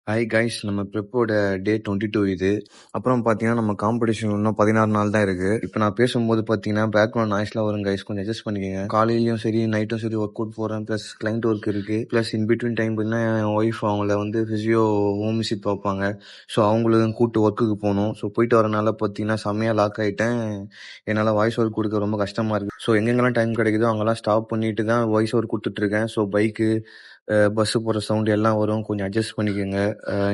Hi guys, நம்ம ப்ரிப்போட டே 22 இது. அப்புறம் பார்த்தீங்கன்னா நம்ம காம்படிஷன் இன்னும் 16 நாள் தான் இருக்கு. இப்போ நான் பேசும்போது பார்த்தீங்கன்னா பேக்ரவுண்ட் நாய்ஸ்லாம் வரும் கைஸ், கொஞ்சம் அட்ஜஸ்ட் பண்ணிக்கோங்க. காலையிலயும் சரி நைட்டும் சரி ஒர்க் அவுட் போகிறேன், ப்ளஸ் கிளைண்ட் ஒர்க் இருக்கு, ப்ளஸ் இன் பிட்வீன் டைம் பார்த்தீங்கன்னா என் ஒய்ஃப் அவங்கள வந்து ஃபிசியோ ஹோம் விசிட் பார்ப்பாங்க. ஸோ அவங்களும் கூப்பிட்டு ஒர்க்குக்கு போகணும். ஸோ போயிட்டு வரனால பார்த்தீங்கன்னா செம்மையாக லாக் ஆகிட்டேன். என்னால் வாய்ஸ் ஒர்க் கொடுக்க ரொம்ப கஷ்டமாக இருக்குது. ஸோ எங்கெங்கெல்லாம் டைம் கிடைக்குதோ அங்கெல்லாம் ஸ்டாப் பண்ணிட்டு தான் வாய்ஸ் ஒர்க் கொடுத்துட்ருக்கேன். ஸோ பைக்கு பஸ்ஸு போகிற சவுண்ட் எல்லாம் வரும், கொஞ்சம் அட்ஜஸ்ட் பண்ணிக்கோங்க.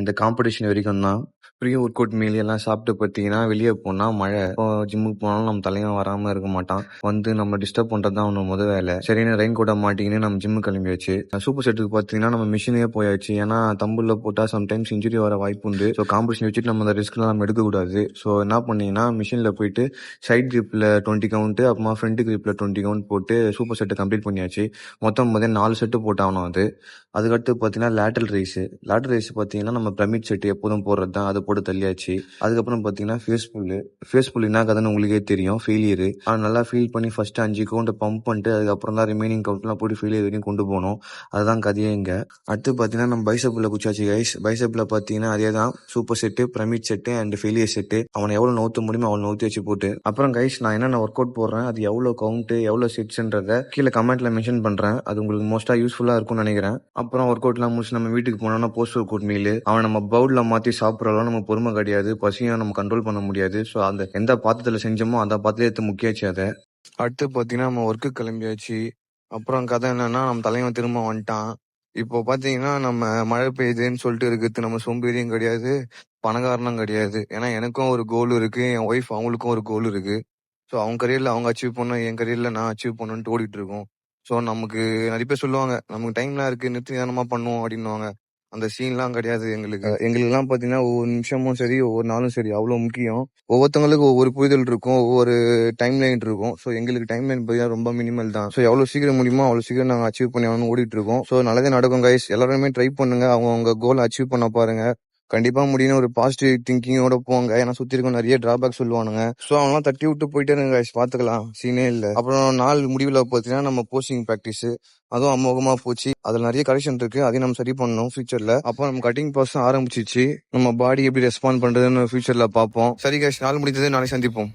இந்த காம்படிஷன் வரைக்கும் தான். ப்ரீ ஒர்க் அவுட் மீல் எல்லாம் சாப்பிட்டு பார்த்தீங்கன்னா வெளியே போனால் மழை. இப்போ ஜிம்முக்கு போனாலும் நம்ம தலைவன் வராமல் இருக்க மாட்டான், வந்து நம்ம டிஸ்டர்ப் பண்ணுறது தான் அவனோட முதல் வேலை. சரின்னு ரெயின் கோட்டை மாட்டிக்கின்னு நம்ம ஜிம்முக்கு கிளம்பியாச்சு. சூப்பர் செட்டுக்கு பார்த்தீங்கன்னா நம்ம மிஷினே போயாச்சு. ஏன்னா தம்பில் போட்டால் சம்டைம்ஸ் இன்ஜுரி வர வாய்ப்பு உண்டு. ஸோ காம்படிஷன் வச்சுட்டு நம்ம அந்த ரிஸ்க்லாம் நம்ம எடுக்கக்கூடாது. ஸோ என்ன பண்ணீங்கன்னா மிஷினில் போயிட்டு சைட் கிரிப்பில் 20 கவுண்ட்டு, அப்புறமா ஃப்ரண்ட் கிரிப்பில் 20 கவுண்ட் போட்டு சூப்பர் செட்டை கம்ப்ளீட் பண்ணியாச்சு. மொத்தம் பார்த்தீங்கன்னா 4 செட்டு போட்டாகணும் அது. அதுக்கடுத்து பார்த்தீங்கன்னா லேட்டல் ரைஸு பார்த்தீங்கன்னா நம்ம பிரமிட் செட்டு எப்போதும் போடுறது தான், அதை போட்டு தள்ளியாச்சு. அதுக்கப்புறம் பார்த்தீங்கன்னா ஃபேஸ் புல் என்ன கதைன்னு உங்களுக்கே தெரியும், ஃபெயிலியரு. ஆனால் நல்லா ஃபீல் பண்ணி ஃபஸ்ட்டு 5 கவுண்டை பம்ப் பண்ணிட்டு அதுக்கப்புறம் தான் ரிமைனிங் கவுண்ட்லாம் போட்டு ஃபெயிலியர் வரைக்கும் கொண்டு போகணும். அதுதான் கதையே இங்கே. அடுத்து பார்த்தீங்கன்னா நம்ம பைசப்பில் குச்சாச்சு கைஸ். பைசப்பில் பார்த்தீங்கன்னா அதே தான், super set, pyramid set and failure set. அவனை எவ்வளோ நவுத்த முடியுமோ அவளை நவுத்தி வச்சு போட்டு. அப்புறம் கைஸ் நான் என்னென்ன ஒர்க் அவுட் போடுறேன், அது எவ்வளோ கவுண்ட்டு எவ்வளோ செட்ஸ்ன்றதை கீழே கமெண்ட்ல மென்ஷன் பண்ணுறேன். அது உங்களுக்கு மோஸ்ட்டாக யூஸ்ஃபுல்லாக இருக்கும்னு நினைக்கிறேன். அப்புறம் ஒர்க் அவுட்லாம் முடிச்சு நம்ம வீட்டுக்கு போனோம்னா போஸ்ட் ஒர்க் அவுட் மீல். அவன் நம்ம பவுல்ல மாற்றி சாப்பிட்றலாம் நம்ம பொறுமை கிடையாது, பசியும் நம்ம கண்ட்ரோல் பண்ண முடியாது. ஸோ அந்த எந்த பாத்திரத்தில் செஞ்சோமோ அந்த பாத்திரத்தை எடுத்து முக்கியாச்சு அதை. அடுத்து பார்த்தீங்கன்னா நம்ம ஒர்க்கு கிளம்பியாச்சு. அப்புறம் கதை என்னன்னா நம்ம தலைவன் திரும்ப வந்துட்டான். இப்போ பார்த்தீங்கன்னா நம்ம மழை பெய்யுதுன்னு சொல்லிட்டு இருக்கிறது நம்ம சோம்பேறியும் கிடையாது, பணக்காரனும் கிடையாது. ஏன்னா எனக்கும் ஒரு கோல் இருக்கு, என் ஒய்ஃப் அவங்களுக்கும் ஒரு கோல் இருக்கு. ஸோ அவங்க கரியரில் அவங்க அச்சீவ் பண்ணணும், என் கரியரில் நான் அச்சீவ் பண்ணணுன்ட்டு ஓடிட்டு இருக்கோம். ஸோ நமக்கு நிறைய பேர் சொல்லுவாங்க நமக்கு டைம்லாம் இருக்கு நிறுத்தி தானமா பண்ணுவோம் அப்படின்னுவாங்க. அந்த சீன்லாம் கிடையாது எங்களுக்கு. எங்களுக்குலாம் பார்த்தீங்கன்னா ஒவ்வொரு நிமிஷமும் சரி ஒவ்வொரு நாளும் சரி அவ்வளோ முக்கியம். ஒவ்வொருத்தவங்களுக்கு ஒவ்வொரு புரிதல் இருக்கும், ஒவ்வொரு டைம் லைன் இருக்கும். ஸோ எங்களுக்கு டைம் லைன் பார்த்தீங்கன்னா ரொம்ப மினிமல் தான். ஸோ எவ்வளோ சீக்கிரம் முடியுமோ அவ்வளோ சீக்கிரம் நாங்கள் அச்சீவ் பண்ணி ஆகணும்னு ஓடிட்டு இருக்கோம். ஸோ நல்லதே நடக்கும் கைஸ். எல்லாருமே ட்ரை பண்ணுங்க, அவங்க கோல் அச்சீவ் பண்ண பாருங்க. கண்டிப்பா முடியும், ஒரு பாசிட்டிவ் திங்கிங்கோட போங்க. ஏன்னா சுத்தி இருக்க நிறைய டிராபேக் சொல்லுவானுங்க. ஸோ அவங்களாம் தட்டி விட்டு போயிட்டே இருங்க guys, பாத்துக்கலாம், சீனே இல்லை. அப்புறம் நாள் முடிவில் பார்த்தீங்கன்னா நம்ம போஸ்டிங் ப்ராக்டிஸ் அதுவும் அமோகமா போச்சு. அதுல நிறைய கரெக்ஷன் இருக்கு, அதையும் நம்ம சரி பண்ணணும் ஃபியூச்சர்ல. அப்போ நம்ம கட்டிங் ப்ராசஸ் ஆரம்பிச்சிச்சு. நம்ம பாடி எப்படி ரெஸ்பாண்ட் பண்றதுன்னு ஃபியூச்சர்ல பார்ப்போம். சரி guys, நாள் முடிந்தது, நாளை சந்திப்போம்.